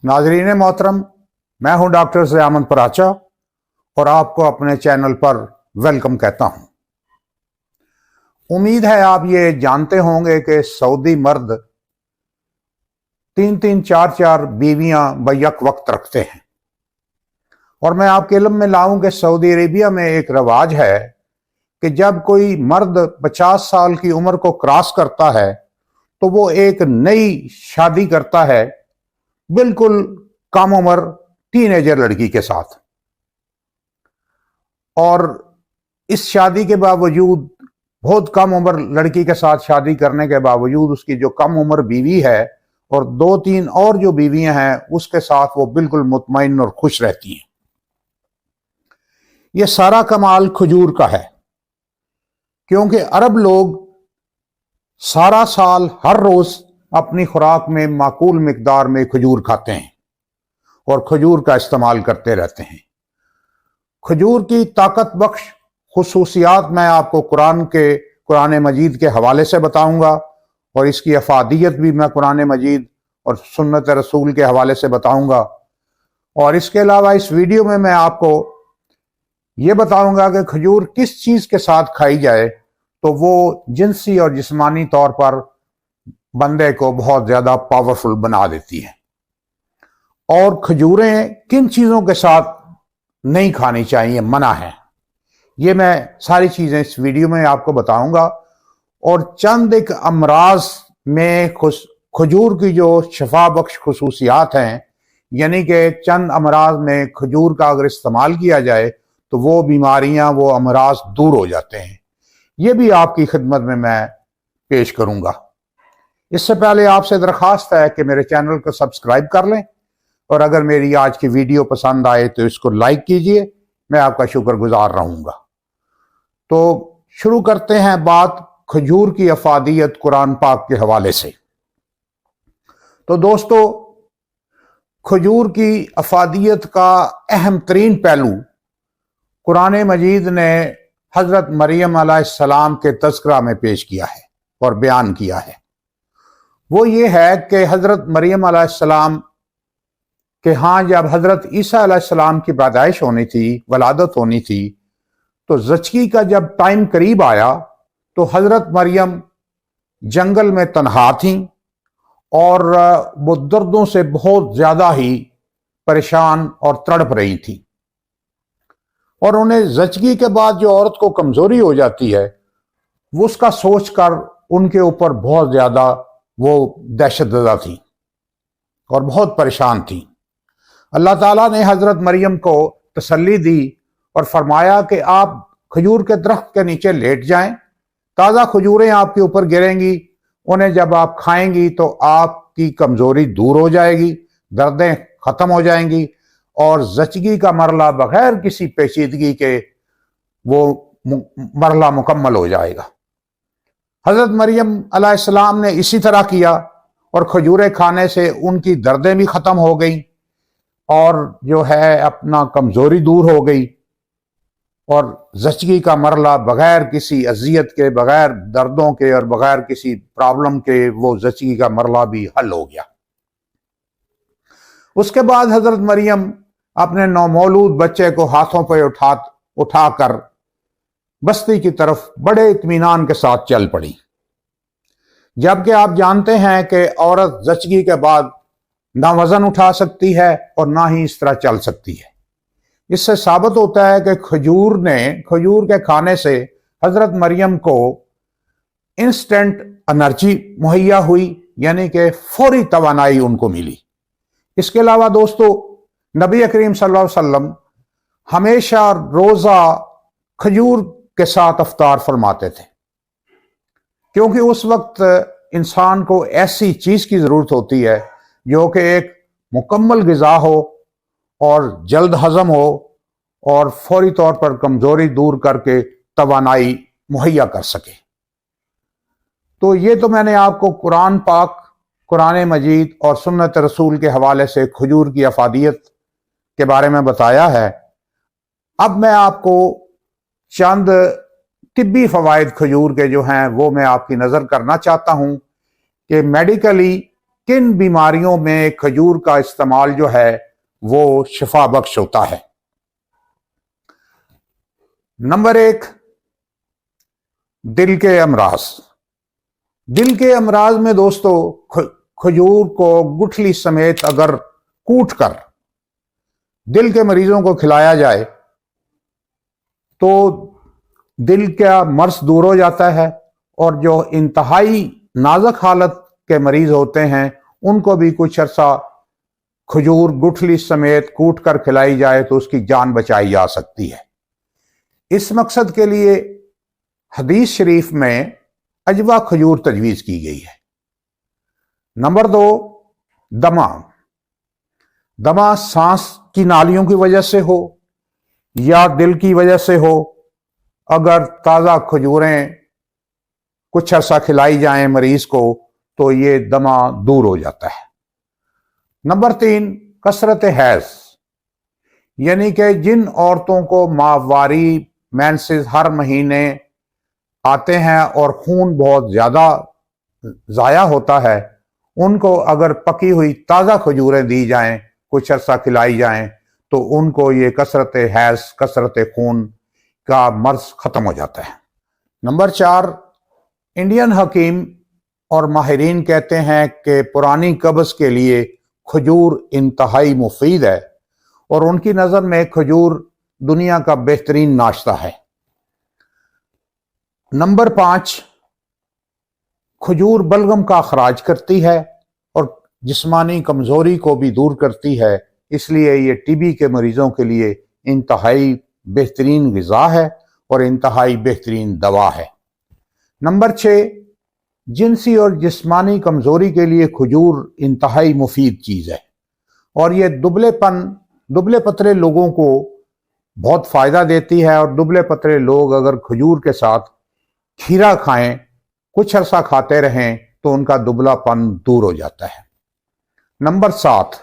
नाज़रीन मोहतरम, मैं हूं डॉक्टर ज़ियामन पराचा और आपको अपने चैनल पर वेलकम कहता हूं। उम्मीद है आप ये जानते होंगे कि सऊदी मर्द 3-3, 4-4 बीवियां बैक वक्त रखते हैं। और मैं आपके इल्म में लाऊं कि सऊदी अरेबिया में एक रवाज है कि जब कोई मर्द 50 साल की उम्र को क्रॉस करता है तो वो एक नई शादी करता है, बिल्कुल कम उम्र टीनेजर लड़की के साथ। और इस शादी के बावजूद, बहुत कम उम्र लड़की के साथ शादी करने के बावजूद, उसकी जो कम उम्र बीवी है और 2-3 और जो बीवियां हैं उसके साथ वो बिल्कुल मुतमईन और खुश रहती हैं। ये सारा कमाल खजूर का है, क्योंकि अरब लोग सारा साल हर रोज अपनी खुराक में माकूल मिकदार में खजूर खाते हैं और खजूर का इस्तेमाल करते रहते हैं। खजूर की ताकत बख्श खुसूसियात मैं आपको कुरान मजीद के हवाले से बताऊंगा और इसकी अफादियत भी मैं कुरान मजीद और सुन्नत रसूल के हवाले से बताऊंगा। और इसके अलावा इस वीडियो में मैं आपको ये बताऊंगा कि खजूर किस चीज के साथ खाई जाए तो वो जिनसी और जिस्मानी तौर पर बंदे को बहुत ज्यादा पावरफुल बना देती है, और खजूरें किन चीजों के साथ नहीं खानी चाहिए, मना है। ये मैं सारी चीजें इस वीडियो में आपको बताऊंगा। और चंद एक अमराज में खजूर की जो शफा बख्श खुसूसियात हैं, यानी कि चंद अमराज में खजूर का अगर इस्तेमाल किया जाए तो वो बीमारियां, वो अमराज दूर हो जाते हैं। ये भी आपकी खिदमत में मैं पेश करूंगा। इससे पहले आपसे दरखास्त है कि मेरे चैनल को सब्सक्राइब कर लें, और अगर मेरी आज की वीडियो पसंद आए तो इसको लाइक कीजिए, मैं आपका शुक्रगुजार रहूंगा। तो शुरू करते हैं बात खजूर की अफादियत कुरान पाक के हवाले से। तो दोस्तों, खजूर की अफादियत का अहम तरीन पहलू कुरान मजीद ने हजरत मरियम अलैहिस्सलाम के तज़किरा में पेश किया है और बयान किया है। वो ये है कि हजरत मरियम अलैहिस्सलाम के हाँ जब हजरत ईसा अलैहिस्सलाम की पैदाइश होनी थी, वलादत होनी थी, तो ज़चगी का जब टाइम करीब आया तो हजरत मरियम जंगल में तन्हा थीं और वो दर्दों से बहुत ज्यादा ही परेशान और तड़प रही थी। और उन्हें ज़चगी के बाद जो औरत को कमजोरी हो जाती है, वो उसका सोचकर उनके ऊपर बहुत ज्यादा वो दहशतज़दा थी और बहुत परेशान थी। अल्लाह ताला ने हजरत मरियम को तसल्ली दी और फरमाया कि आप खजूर के दरख्त के नीचे लेट जाएं, ताज़ा खजूरें आपके ऊपर गिरेंगी, उन्हें जब आप खाएंगी तो आपकी कमजोरी दूर हो जाएगी, दर्दें खत्म हो जाएंगी और ज़चगी का मरला बगैर किसी पेचीदगी के वो मरला मुकम्मल हो जाएगा। हजरत मरियम अलैहिस्सलाम ने इसी तरह किया और खजूरें खाने से उनकी दर्दें भी खत्म हो गई और जो है अपना कमजोरी दूर हो गई, और ज़चगी का मरला बगैर किसी अजियत के, बगैर दर्दों के और बगैर किसी प्रॉब्लम के वो ज़चगी का मरला भी हल हो गया। उसके बाद हजरत मरियम अपने नौमौलूद बच्चे को हाथों पर उठाकर बस्ती की तरफ बड़े इत्मीनान के साथ चल पड़ी। जबकि आप जानते हैं कि औरत ज़चगी के बाद ना वजन उठा सकती है और ना ही इस तरह चल सकती है। इससे साबित होता है कि खजूर के खाने से हजरत मरियम को इंस्टेंट एनर्जी मुहैया हुई, यानी कि फौरी तवानाई उनको मिली। इसके अलावा दोस्तों, नबी करीम सल्लल्लाहु अलैहि वसल्लम हमेशा रोजा खजूर के साथ अफ्तार फरमाते थे, क्योंकि उस वक्त इंसान को ऐसी चीज की जरूरत होती है जो कि एक मुकम्मल ग़िज़ा हो और जल्द हजम हो और फौरी तौर पर कमजोरी दूर करके तवानाई मुहैया कर सके। तो ये तो मैंने आपको कुरान पाक, कुरान मजीद और सुन्नत रसूल के हवाले से खजूर की अफादियत के बारे में बताया है। अब मैं आपको चंद तिब्बी फवायद खजूर के जो हैं वो मैं आपकी नज़र करना चाहता हूँ कि मेडिकली किन बीमारियों में खजूर का इस्तेमाल जो है वो शिफा बख्श होता है। नंबर 1, दिल के अमराज। दिल के अमराज में दोस्तों खजूर को गुठली समेत अगर कूट कर दिल के मरीजों को खिलाया जाए तो दिल का मर्ज दूर हो जाता है, और जो इंतहाई नाजुक हालत के मरीज होते हैं उनको भी कुछ अरसा खजूर गुठली समेत कूट कर खिलाई जाए तो उसकी जान बचाई जा सकती है। इस मकसद के लिए हदीस शरीफ में अजवा खजूर तजवीज़ की गई है। नंबर 2, दमा। दमा सांस की नालियों की वजह से हो या दिल की वजह से हो, अगर ताज़ा खजूरें कुछ अर्सा खिलाई जाएं मरीज को तो ये दमा दूर हो जाता है। नंबर 3, कसरत हैज, यानी कि जिन औरतों को माहवारी मेंसेस हर महीने आते हैं और खून बहुत ज़्यादा ज़ाया होता है, उनको अगर पकी हुई ताज़ा खजूरें दी जाएं, कुछ अर्सा खिलाई जाएं, तो उनको ये कसरत हैज, कसरत खून का मर्ज ख़त्म हो जाता है। नंबर 4, इंडियन हकीम और माहिरीन कहते हैं कि पुरानी कब्ज़ के लिए खजूर इंतहाई मुफीद है, और उनकी नज़र में खजूर दुनिया का बेहतरीन नाश्ता है। नंबर 5, खजूर बलगम का अखराज करती है और जिस्मानी कमज़ोरी को भी दूर करती है, इसलिए ये टीबी के मरीजों के लिए इंतहाई बेहतरीन ग़िज़ा है और इंतहाई बेहतरीन दवा है। नंबर 6, जिनसी और जिस्मानी कमज़ोरी के लिए खजूर इंतहाई मुफीद चीज़ है, और ये दुबले पतले लोगों को बहुत फ़ायदा देती है, और दुबले पतले लोग अगर खजूर के साथ खीरा खाएं, कुछ अरसा खाते रहें, तो उनका दुबलापन दूर हो जाता है। नंबर 7,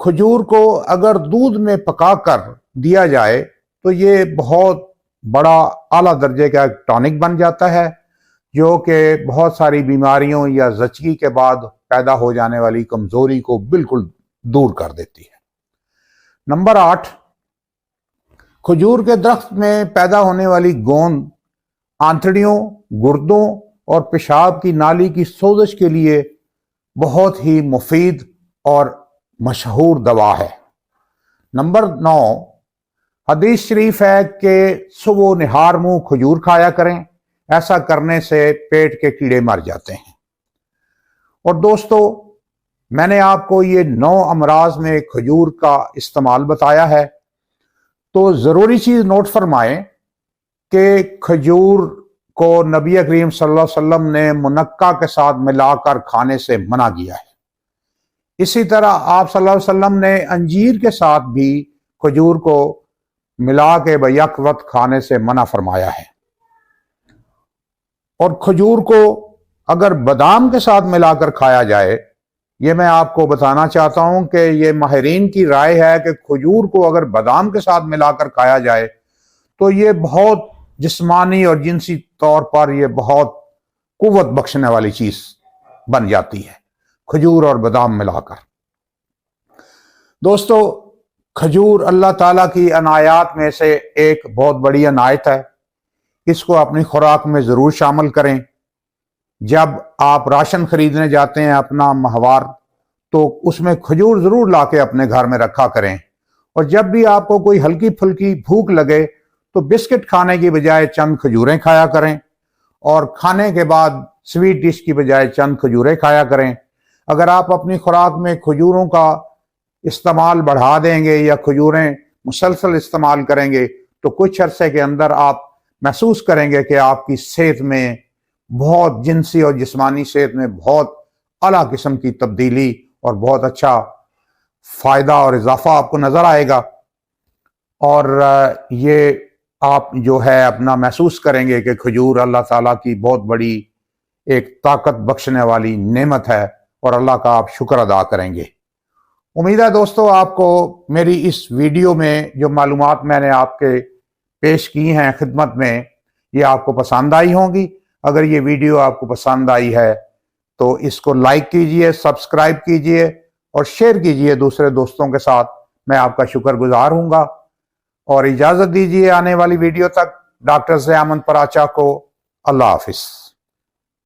खजूर को अगर दूध में पकाकर दिया जाए तो ये बहुत बड़ा आला दर्जे का टॉनिक बन जाता है, जो कि बहुत सारी बीमारियों या ज़चगी के बाद पैदा हो जाने वाली कमज़ोरी को बिल्कुल दूर कर देती है। नंबर 8, खजूर के दरख्त में पैदा होने वाली गोंद आंतड़ियों, गुर्दों और पेशाब की नाली की सोजश के लिए बहुत ही मुफीद और मशहूर दवा है। नंबर 9, हदीस शरीफ है कि सुबह निहार मुंह खजूर खाया करें, ऐसा करने से पेट के कीड़े मर जाते हैं। और दोस्तों, मैंने आपको ये 9 अमराज में खजूर का इस्तेमाल बताया है, तो ज़रूरी चीज़ नोट फरमाएं कि खजूर को नबी करीम सल्लल्लाहु अलैहि वसल्लम ने मुनक्का के साथ मिलाकर खाने से मना किया है। इसी तरह आप सल्लल्लाहु अलैहि वसल्लम ने अंजीर के साथ भी खजूर को मिला के बैक वक्त खाने से मना फरमाया है। और खजूर को अगर बादाम के साथ मिलाकर खाया जाए, ये मैं आपको बताना चाहता हूं कि ये माहिरीन की राय है कि खजूर को अगर बादाम के साथ मिलाकर खाया जाए तो ये बहुत जिस्मानी और जिनसी तौर पर ये बहुत कुव्वत बख्शने वाली चीज बन जाती है, खजूर और बादाम मिलाकर। दोस्तों, खजूर अल्लाह ताला की अनायात में से एक बहुत बड़ी अनायत है, इसको अपनी खुराक में ज़रूर शामिल करें। जब आप राशन खरीदने जाते हैं अपना माहवार, तो उसमें खजूर ज़रूर ला के अपने घर में रखा करें। और जब भी आपको कोई हल्की फुल्की भूख लगे तो बिस्किट खाने की बजाय चंद खजूरें खाया करें, और खाने के बाद स्वीट डिश की बजाय चंद खजूरें खाया करें। अगर आप अपनी खुराक में खजूरों का इस्तेमाल बढ़ा देंगे या खजूरें मुसलसल इस्तेमाल करेंगे तो कुछ अरसे के अंदर आप महसूस करेंगे कि आपकी सेहत में बहुत जिनसी और जिस्मानी सेहत में बहुत आला किस्म की तब्दीली और बहुत अच्छा फ़ायदा और इजाफा आपको नज़र आएगा। और ये आप जो है अपना महसूस करेंगे कि खजूर अल्लाह ताला की बहुत बड़ी एक ताकत बख्शने वाली नेमत है, और अल्लाह का आप शुक्र अदा करेंगे। उम्मीद है दोस्तों, आपको मेरी इस वीडियो में जो मालूमात मैंने आपके पेश की हैं खिदमत में, ये आपको पसंद आई होंगी। अगर ये वीडियो आपको पसंद आई है تو اس کو لائک کیجئے، سبسکرائب کیجئے اور شیئر کیجئے دوسرے دوستوں کے ساتھ، میں آپ کا شکر گزار ہوں گا۔ اور اجازت دیجئے آنے والی ویڈیو تک ڈاکٹر ضیاء احمد پراچا کو۔ اللہ حافظ۔